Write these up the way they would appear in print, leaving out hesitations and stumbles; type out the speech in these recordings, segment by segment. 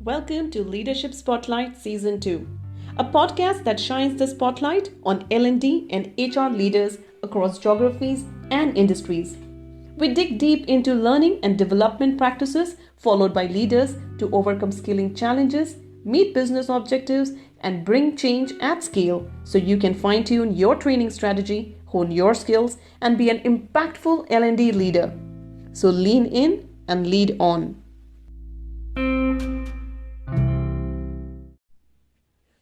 Welcome to Leadership Spotlight Season 2, a podcast that shines the spotlight on L&D and HR leaders across geographies and industries. We dig deep into learning and development practices, followed by leaders to overcome skilling challenges, meet business objectives, and bring change at scale so you can fine-tune your training strategy, hone your skills, and be an impactful L&D leader. So lean in and lead on.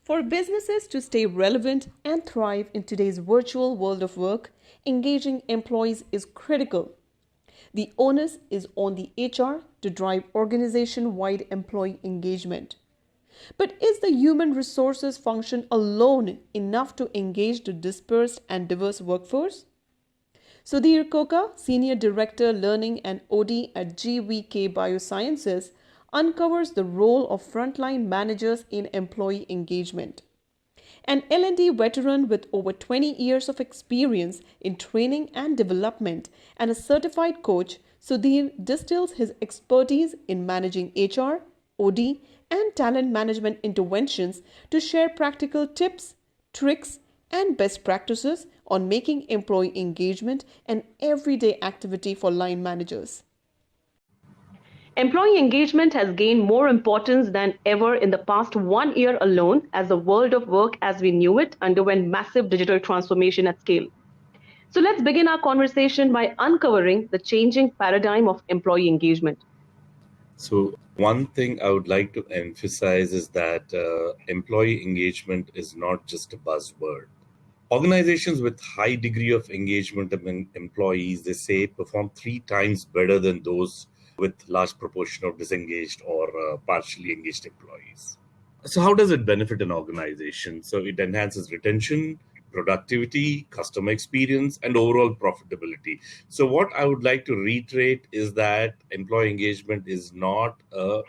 For businesses to stay relevant and thrive in today's virtual world of work, engaging employees is critical. The onus is on the HR to drive organization-wide employee engagement. But is the human resources function alone enough to engage the dispersed and diverse workforce? Sudhir Koka, Senior Director Learning and OD at GVK Bio Sciences, uncovers the role of frontline managers in employee engagement. An L&D veteran with over 20 years of experience in training and development and a certified coach, Sudhir distills his expertise in managing HR, OD, and talent management interventions to share practical tips, tricks, and best practices on making employee engagement an everyday activity for line managers. Employee engagement has gained more importance than ever in the past 1 year alone as the world of work as we knew it underwent massive digital transformation at scale. So let's begin our conversation by uncovering the changing paradigm of employee engagement. So one thing I would like to emphasize is that employee engagement is not just a buzzword. Organizations with high degree of engagement among employees, they say, perform 3 times better than those with large proportion of disengaged or partially engaged employees. So how does it benefit an organization? So it enhances retention, productivity, customer experience, and overall profitability. So what I would like to reiterate is that employee engagement is not a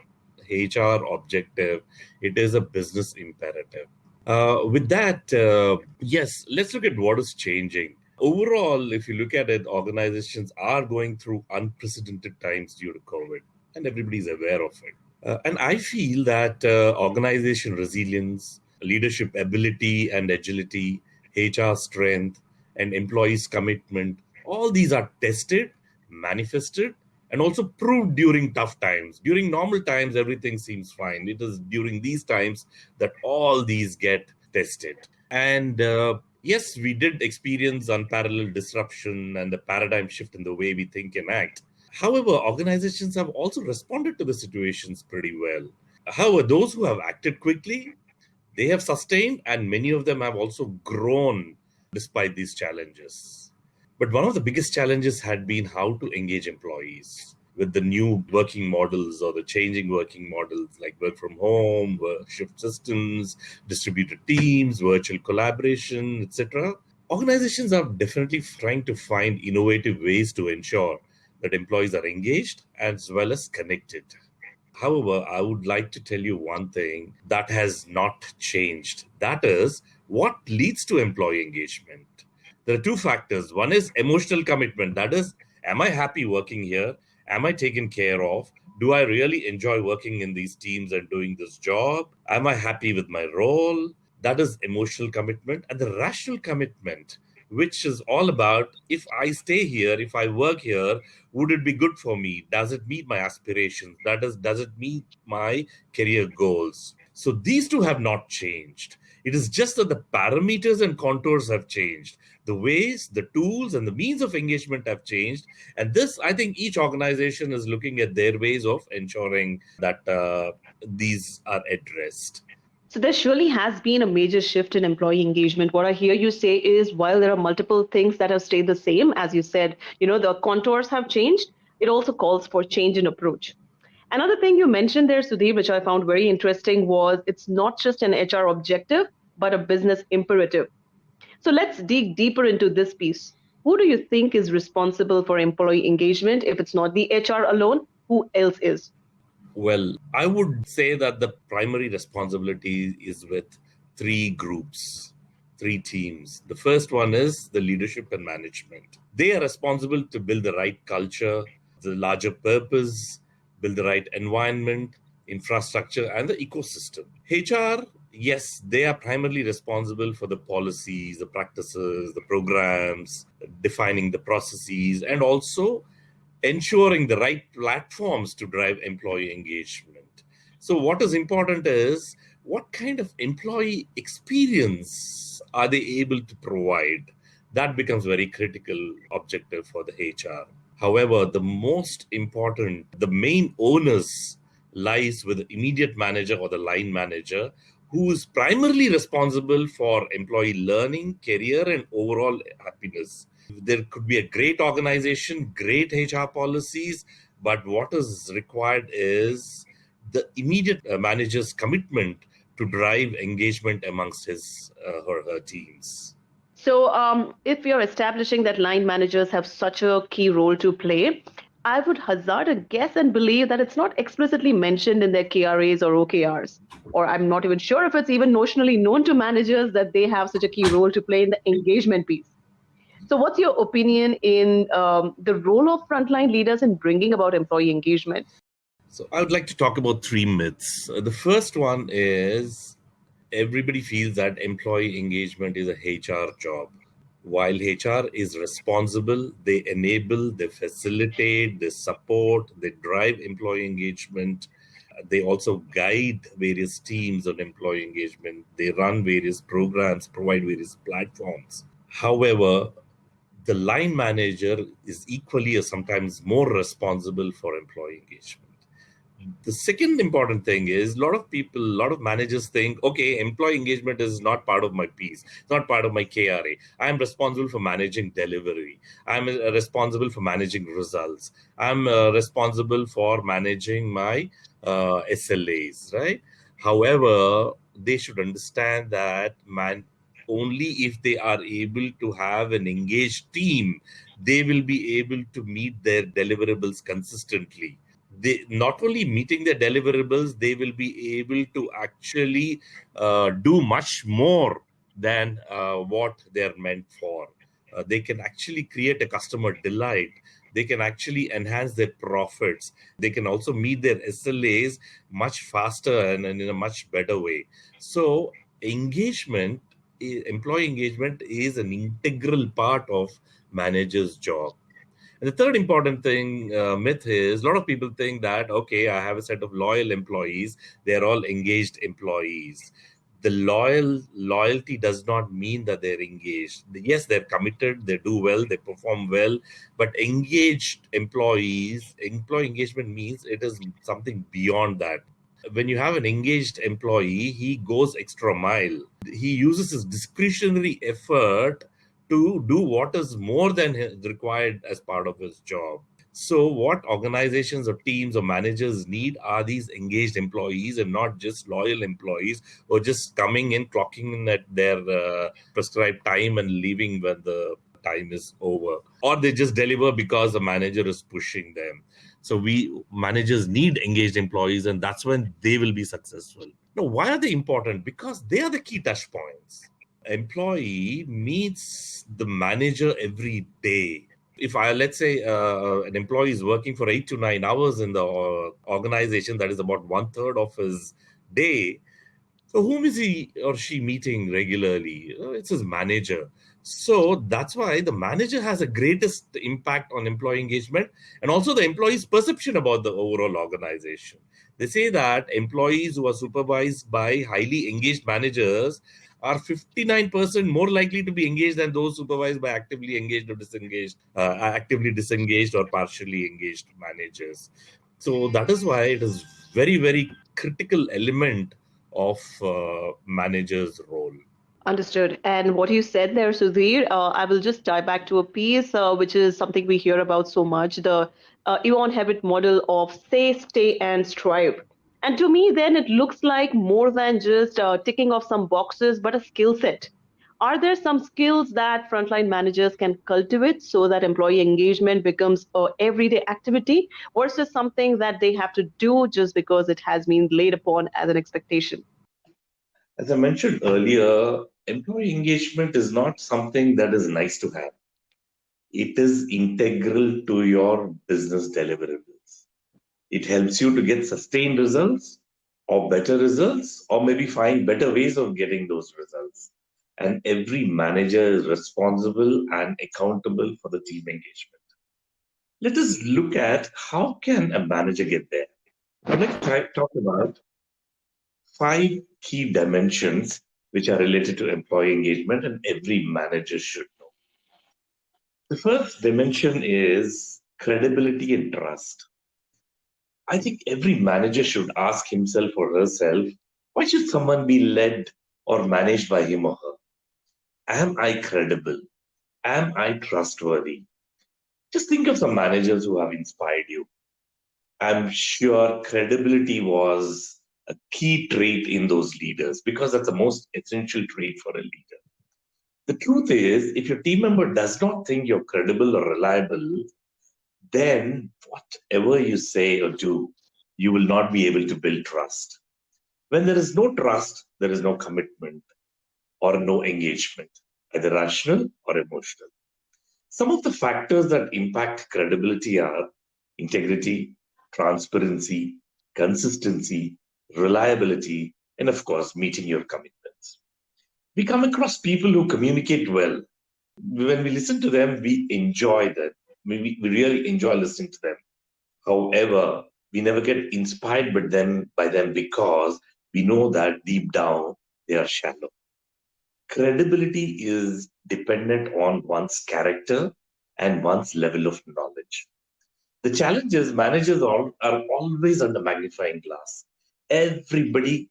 HR objective. It is a business imperative. With that, yes, let's look at what is changing. Overall, if you look at it, organizations are going through unprecedented times due to COVID, and everybody's aware of it. And I feel that organization resilience, leadership ability and agility, HR strength, and employees' commitment, all these are tested, manifested, and also proved during tough times. During normal times, everything seems fine. It is during these times that all these get tested. And yes, we did experience unparalleled disruption and a paradigm shift in the way we think and act. However, organizations have also responded to the situations pretty well. However, those who have acted quickly, they have sustained, and many of them have also grown despite these challenges. But one of the biggest challenges had been how to engage employees with the new working models or the changing working models like work from home, work shift systems, distributed teams, virtual collaboration, etc. Organizations are definitely trying to find innovative ways to ensure that employees are engaged as well as connected. However, I would like to tell you one thing that has not changed. That is what leads to employee engagement. There are 2 factors. One is emotional commitment. That is, am I happy working here? Am I taken care of? Do I really enjoy working in these teams and doing this job? Am I happy with my role? That is emotional commitment. And the rational commitment, which is all about, if I stay here, if I work here, would it be good for me? Does it meet my aspirations? That is, does it meet my career goals? So these 2 have not changed. It is just that the parameters and contours have changed. The ways, the tools, and the means of engagement have changed. And this, I think each organization is looking at their ways of ensuring that these are addressed. So there surely has been a major shift in employee engagement. What I hear you say is while there are multiple things that have stayed the same, as you said, the contours have changed, it also calls for change in approach. Another thing you mentioned there, Sudhir, which I found very interesting was it's not just an HR objective, but a business imperative. So let's dig deeper into this piece. Who do you think is responsible for employee engagement? If it's not the HR alone, who else is? Well, I would say that the primary responsibility is with 3 groups, 3 teams. The first one is the leadership and management. They are responsible to build the right culture, the larger purpose, build the right environment, infrastructure, and the ecosystem. HR, yes, they are primarily responsible for the policies, the practices, the programs, defining the processes, and also ensuring the right platforms to drive employee engagement. So, what is important is what kind of employee experience are they able to provide? That becomes very critical objective for the HR. However, the most important, the main onus lies with the immediate manager or the line manager, who is primarily responsible for employee learning, career, and overall happiness. There could be a great organization, great HR policies, but what is required is the immediate manager's commitment to drive engagement amongst his or her teams. So, if you're establishing that line managers have such a key role to play, I would hazard a guess and believe that it's not explicitly mentioned in their KRAs or OKRs. Or I'm not even sure if it's even notionally known to managers that they have such a key role to play in the engagement piece. So, what's your opinion in the role of frontline leaders in bringing about employee engagement? So, I would like to talk about three myths. The first one is everybody feels that employee engagement is a HR job. While HR is responsible, they enable, they facilitate, they support, they drive employee engagement. They also guide various teams on employee engagement. They run various programs, provide various platforms. However, the line manager is equally or sometimes more responsible for employee engagement. The second important thing is a lot of people, a lot of managers think, okay, employee engagement is not part of my piece, it's not part of my KRA. I'm responsible for managing delivery. I'm responsible for managing results. I'm responsible for managing my SLAs, right? However, they should understand that only if they are able to have an engaged team, they will be able to meet their deliverables consistently. They not only meeting their deliverables, they will be able to actually do much more than what they're meant for. They can actually create a customer delight. They can actually enhance their profits. They can also meet their SLAs much faster and in a much better way. So engagement, employee engagement is an integral part of manager's job. And the third important thing, myth is a lot of people think that, okay, I have a set of loyal employees. They're all engaged employees. The loyalty does not mean that they're engaged. Yes, they're committed, they do well, they perform well, but engaged employees, employee engagement means it is something beyond that. When you have an engaged employee, he goes extra mile. He uses his discretionary effort to do what is more than required as part of his job. So, what organizations or teams or managers need are these engaged employees and not just loyal employees who are just coming in, clocking in at their prescribed time and leaving when the time is over. Or they just deliver because the manager is pushing them. So, we managers need engaged employees, and that's when they will be successful. Now, why are they important? Because they are the key touch points. Employee meets the manager every day. If I let's say an employee is working for 8 to 9 hours in the organization, that is about one third of his day. So whom is he or she meeting regularly? It's his manager. So that's why the manager has the greatest impact on employee engagement and also the employee's perception about the overall organization. They say that employees who are supervised by highly engaged managers are 59% more likely to be engaged than those supervised by actively engaged or disengaged, actively disengaged or partially engaged managers. So that is why it is very, very critical element of manager's role. Understood. And what you said there, Sudhir, I will just tie back to a piece which is something we hear about so much, the Eon habit model of say, stay, and strive. And to me, then it looks like more than just ticking off some boxes, but a skill set. Are there some skills that frontline managers can cultivate so that employee engagement becomes a everyday activity versus something that they have to do just because it has been laid upon as an expectation? As I mentioned earlier, employee engagement is not something that is nice to have. It is integral to your business deliverables. It helps you to get sustained results or better results, or maybe find better ways of getting those results. And every manager is responsible and accountable for the team engagement. Let us look at how can a manager get there. Let's talk about five key dimensions which are related to employee engagement and every manager should know. The first dimension is credibility and trust. I think every manager should ask himself or herself, why should someone be led or managed by him or her? Am I credible? Am I trustworthy? Just think of some managers who have inspired you. I'm sure credibility was a key trait in those leaders because that's the most essential trait for a leader. The truth is, if your team member does not think you're credible or reliable, then whatever you say or do, you will not be able to build trust. When there is no trust, there is no commitment or no engagement, either rational or emotional. Some of the factors that impact credibility are integrity, transparency, consistency, reliability, and of course, meeting your commitments. We come across people who communicate well. When we listen to them, we enjoy them. We really enjoy listening to them. However, we never get inspired by them because we know that deep down they are shallow. Credibility is dependent on one's character and one's level of knowledge. The challenge is managers are always under magnifying glass. Everyone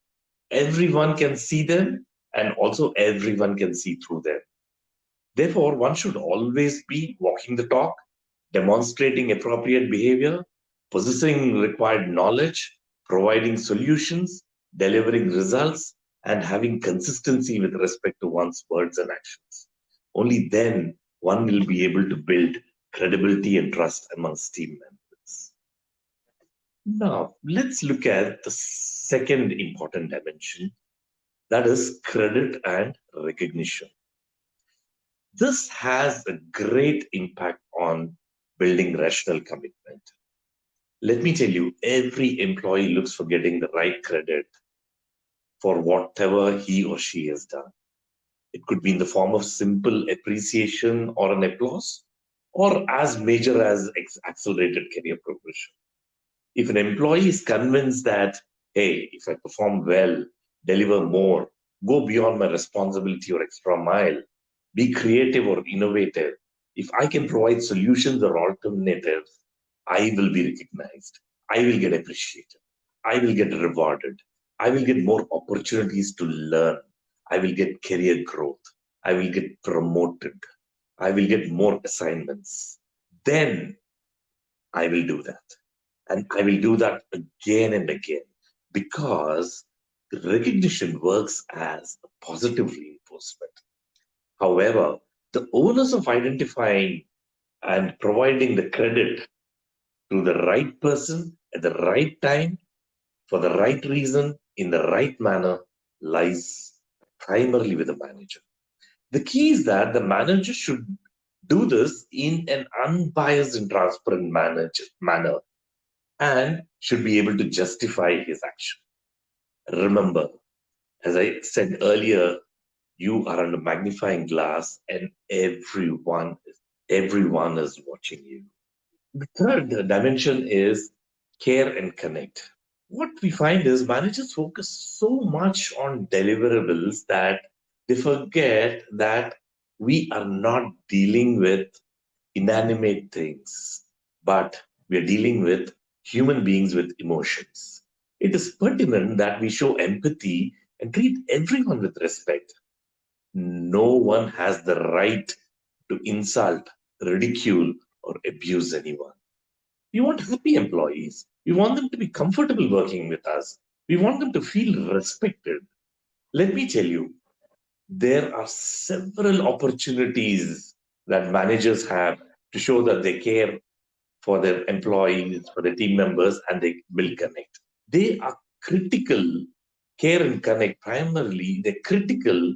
can see them, and also everyone can see through them. Therefore, one should always be walking the talk, demonstrating appropriate behavior, possessing required knowledge, providing solutions, delivering results, and having consistency with respect to one's words and actions. Only then one will be able to build credibility and trust amongst team members. Now, let's look at the second important dimension, that is credit and recognition. This has a great impact on building rational commitment. Let me tell you, every employee looks for getting the right credit for whatever he or she has done. It could be in the form of simple appreciation or an applause, or as major as accelerated career progression. If an employee is convinced that, hey, if I perform well, deliver more, go beyond my responsibility or extra mile, be creative or innovative, if I can provide solutions or alternatives, I will be recognized. I will get appreciated. I will get rewarded. I will get more opportunities to learn. I will get career growth. I will get promoted. I will get more assignments. Then I will do that. And I will do that again and again because the recognition works as a positive reinforcement. However, the onus of identifying and providing the credit to the right person at the right time for the right reason in the right manner lies primarily with the manager. The key is that the manager should do this in an unbiased and transparent manner and should be able to justify his action. Remember, as I said earlier, you are under magnifying glass and everyone is watching you. The third dimension is care and connect. What we find is managers focus so much on deliverables that they forget that we are not dealing with inanimate things, but we are dealing with human beings with emotions. It is pertinent that we show empathy and treat everyone with respect. No one has the right to insult, ridicule, or abuse anyone. We want happy employees. We want them to be comfortable working with us. We want them to feel respected. Let me tell you, there are several opportunities that managers have to show that they care for their employees, for their team members, and they will connect. They are critical. Care and connect, primarily, they're critical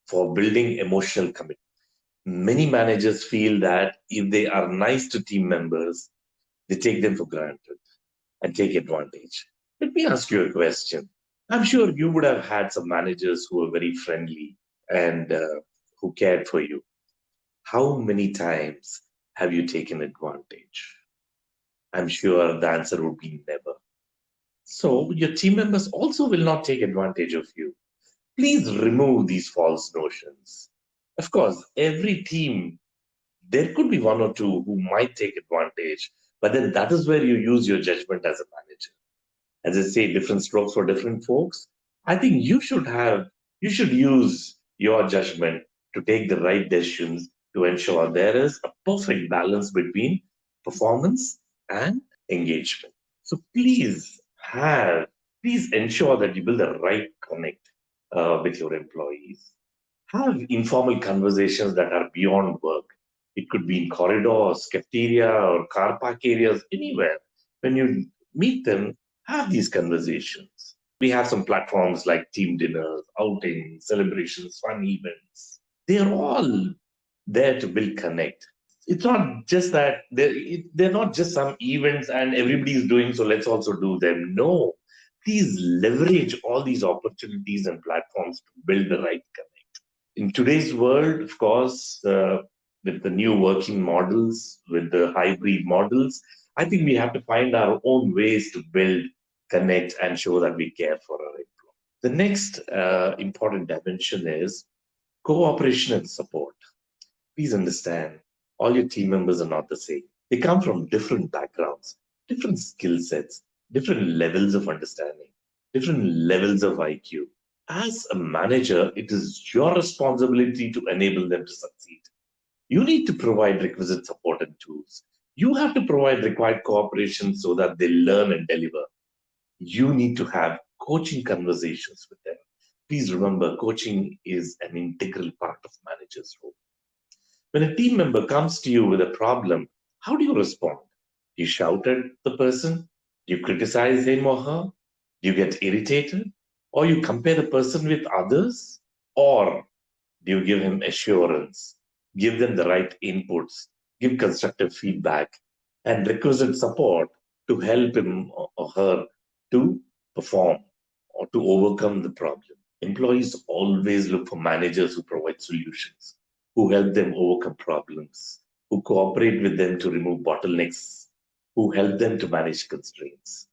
for building emotional commitment. Many managers feel that if they are nice to team members, they take them for granted. and take advantage. Let me ask you a question. I'm sure you would have had some managers who were very friendly and who cared for you. How many times have you taken advantage? I'm sure the answer would be never. So your team members also will not take advantage of you. Please remove these false notions. Of course, every team, there could be one or two who might take advantage, but then that is where you use your judgment as a manager. As I say, different strokes for different folks. I think you should use your judgment to take the right decisions to ensure there is a perfect balance between performance and engagement. So please ensure that you build the right connect with your employees. Have informal conversations that are beyond work. It could be in corridors, cafeteria, or car park areas, anywhere. When you meet them, have these conversations. We have some platforms like team dinners, outings, celebrations, fun events. They're all there to build connect. It's not just that they're not just some events and everybody's doing, so let's also do them. No, please leverage all these opportunities and platforms to build the right connect. In today's world, of course, with the new working models, with the hybrid models, I think we have to find our own ways to build, connect, and show that we care for our employees. The next important dimension is cooperation and support. Please understand, all your team members are not the same. They come from different backgrounds, different skill sets, different levels of understanding, different levels of IQ. As a manager, it is your responsibility to enable them to succeed. You need to provide requisite support and tools. You have to provide required cooperation so that they learn and deliver. You need to have coaching conversations with them. Please remember, coaching is an integral part of manager's role. When a team member comes to you with a problem, how do you respond? You shout at the person? You criticize him or her? You get irritated? Or you compare the person with others? Or do you give him assurance, give them the right inputs, give constructive feedback, and requisite support to help him or her to perform or to overcome the problem? Employees always look for managers who provide solutions, who help them overcome problems, who cooperate with them to remove bottlenecks, who help them to manage constraints.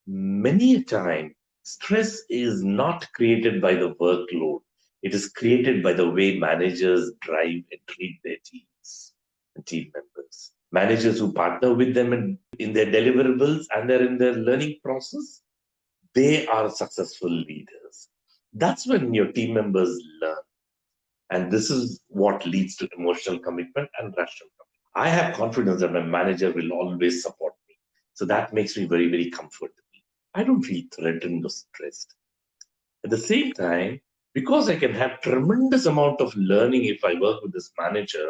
Many a time, stress is not created by the workload. It is created by the way managers drive and treat their teams and team members. Managers who partner with them in their deliverables and they're in their learning process, they are successful leaders. That's when your team members learn. And this is what leads to emotional commitment and rational commitment. I have confidence that my manager will always support me. So that makes me very, very comfortable. I don't feel threatened or stressed. At the same time, because I can have tremendous amount of learning if I work with this manager,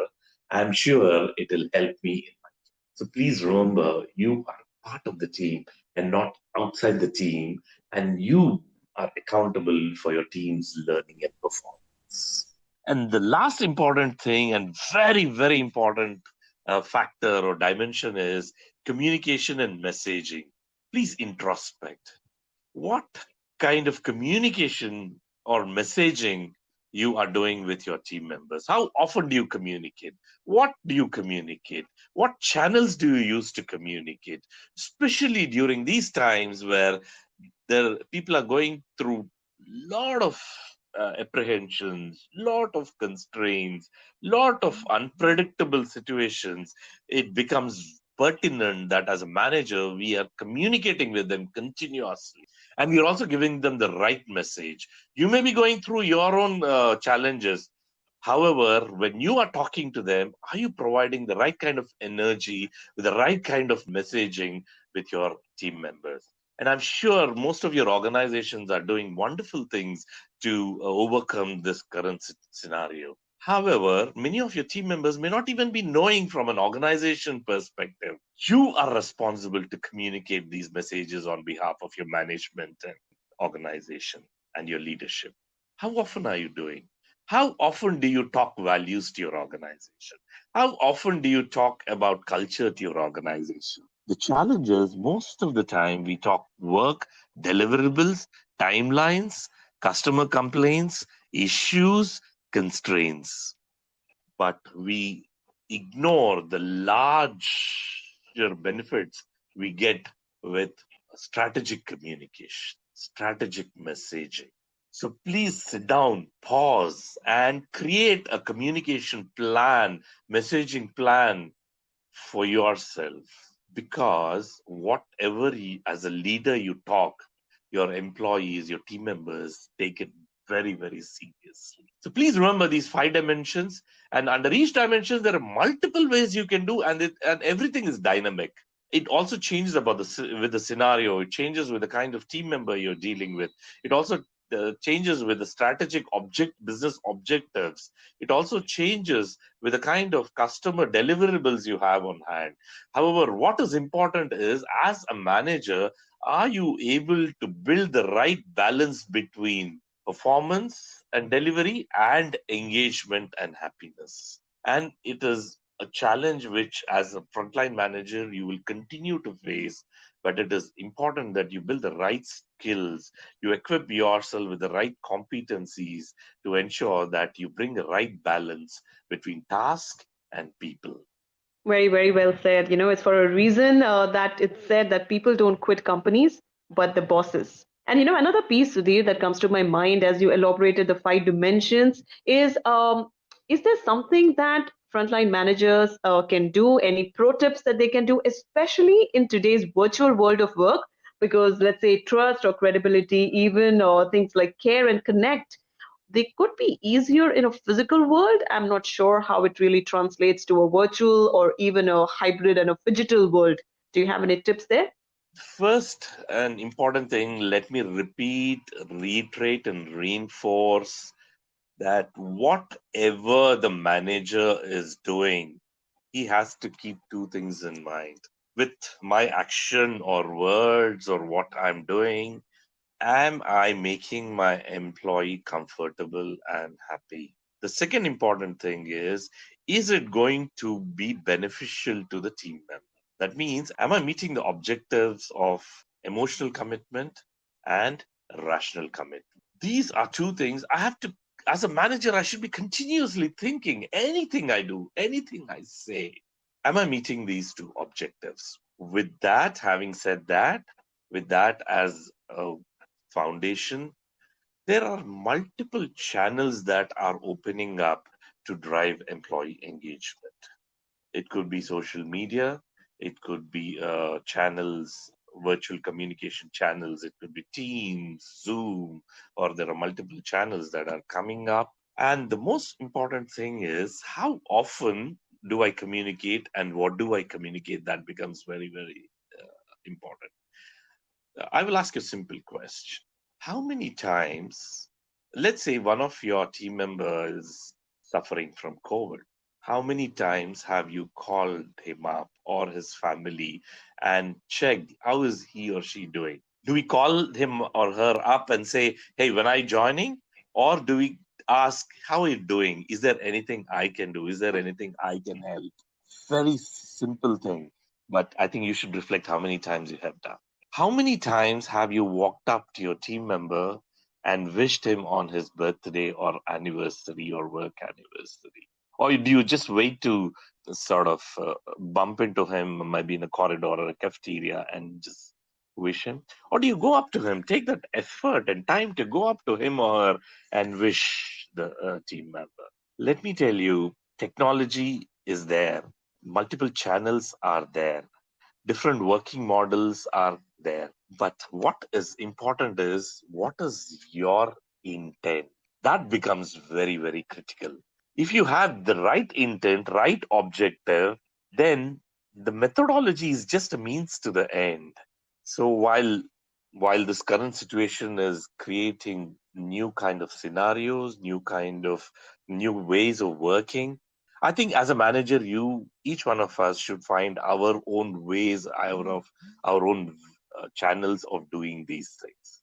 I'm sure it will help me in my. So please remember, you are part of the team and not outside the team, and you are accountable for your team's learning and performance. And the last important thing, and very, very important factor or dimension is communication and messaging. Please introspect. What kind of communication or messaging you are doing with your team members? How often do you communicate? What do you communicate? What channels do you use to communicate? Especially during these times where people are going through lot of apprehensions, lot of constraints, lot of unpredictable situations. It becomes pertinent that as a manager we are communicating with them continuously, and we're also giving them the right message. You may be going through your own challenges. However, when you are talking to them, are you providing the right kind of energy with the right kind of messaging with your team members? And I'm sure most of your organizations are doing wonderful things to overcome this current scenario. However, many of your team members may not even be knowing from an organization perspective. You are responsible to communicate these messages on behalf of your management and organization and your leadership. How often are you doing? How often do you talk values to your organization? How often do you talk about culture to your organization? The challenge is most of the time we talk work, deliverables, timelines, customer complaints, issues, constraints, but we ignore the larger benefits we get with strategic communication, strategic messaging. So please sit down, pause, and create a communication plan, messaging plan for yourself. Because whatever as a leader you talk, your employees, your team members take it very, very seriously. So please remember these 5 dimensions, and under each dimension there are multiple ways you can do, and everything is dynamic. It also changes about with the scenario. It changes with the kind of team member you're dealing with. It also changes with the strategic business objectives. It also changes with the kind of customer deliverables you have on hand. However, what is important is, as a manager, are you able to build the right balance between performance and delivery and engagement and happiness? And it is a challenge which, as a frontline manager, you will continue to face. But it is important that you build the right skills, you equip yourself with the right competencies to ensure that you bring the right balance between task and people. Very, very well said. It's for a reason that it's said that people don't quit companies, but the bosses. And another piece, Sudhir, that comes to my mind as you elaborated the 5 dimensions is there something that frontline managers can do? Any pro tips that they can do, especially in today's virtual world of work? Because let's say trust or credibility, even things like care and connect, they could be easier in a physical world. I'm not sure how it really translates to a virtual or even a hybrid and a digital world. Do you have any tips there? First, an important thing, let me repeat, reiterate, and reinforce that whatever the manager is doing, he has to keep two things in mind. With my action or words or what I'm doing, am I making my employee comfortable and happy? The second important thing is it going to be beneficial to the team member? That means, am I meeting the objectives of emotional commitment and rational commitment? These are two things I have to, as a manager, I should be continuously thinking anything I do, anything I say. Am I meeting these two objectives? With that, having said that, with that as a foundation, there are multiple channels that are opening up to drive employee engagement. It could be social media, it could be channels, virtual communication channels, it could be Teams, Zoom, or there are multiple channels that are coming up. And the most important thing is, how often do I communicate and what do I communicate? That becomes very, very important. I will ask you a simple question. How many times, let's say one of your team members is suffering from COVID, how many times have you called him up or his family and checked how is he or she doing? Do we call him or her up and say, hey, when are you joining? Or do we ask, how are you doing? Is there anything I can do? Is there anything I can help? Very simple thing. But I think you should reflect how many times you have done. How many times have you walked up to your team member and wished him on his birthday or anniversary or work anniversary? Or do you just wait to sort of bump into him, maybe in a corridor or a cafeteria, and just wish him? Or do you go up to him, take that effort and time to go up to him or and wish the team member? Let me tell you, technology is there, multiple channels are there, different working models are there. But what is important is, what is your intent? That becomes very, very critical. If you have the right intent, right objective, then the methodology is just a means to the end. So while this current situation is creating new kind of scenarios, new ways of working, I think as a manager, each one of us should find our own ways, our own channels of doing these things.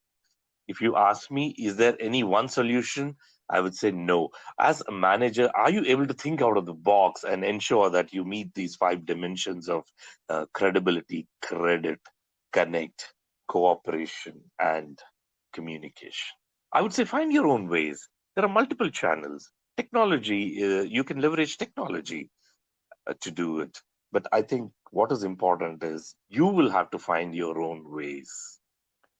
If you ask me, is there any one solution? I would say no. As a manager, are you able to think out of the box and ensure that you meet these 5 dimensions of credibility, credit, connect, cooperation, and communication? I would say find your own ways. There are multiple channels. Technology, you can leverage technology to do it. But I think what is important is you will have to find your own ways.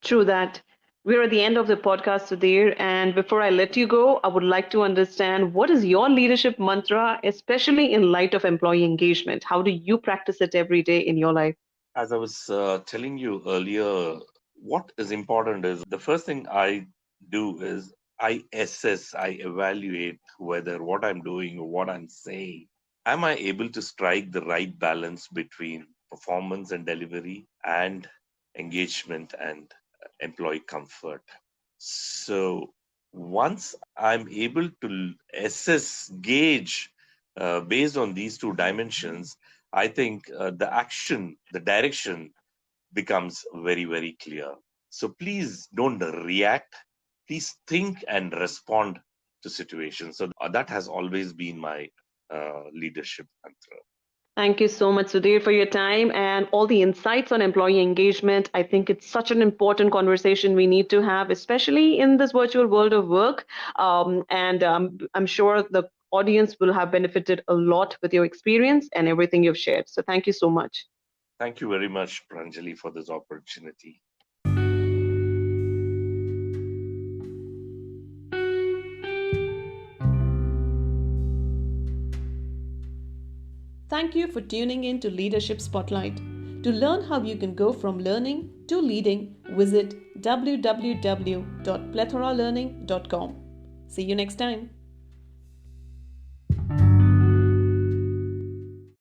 True that. We're at the end of the podcast, Sudhir. And before I let you go, I would like to understand what is your leadership mantra, especially in light of employee engagement? How do you practice it every day in your life? As I was telling you earlier, what is important is the first thing I do is I assess, I evaluate whether what I'm doing or what I'm saying, am I able to strike the right balance between performance and delivery and engagement and employee comfort? So once I'm able to assess, gauge based on these 2 dimensions, I think the action, the direction becomes very, very clear. So please don't react. Please think and respond to situations. So that has always been my leadership mantra. Thank you so much, Sudhir, for your time and all the insights on employee engagement. I think it's such an important conversation we need to have, especially in this virtual world of work. And I'm sure the audience will have benefited a lot with your experience and everything you've shared. So thank you so much. Thank you very much, Pranjali, for this opportunity. Thank you for tuning in to Leadership Spotlight. To learn how you can go from learning to leading, visit www.plethoralearning.com. See you next time.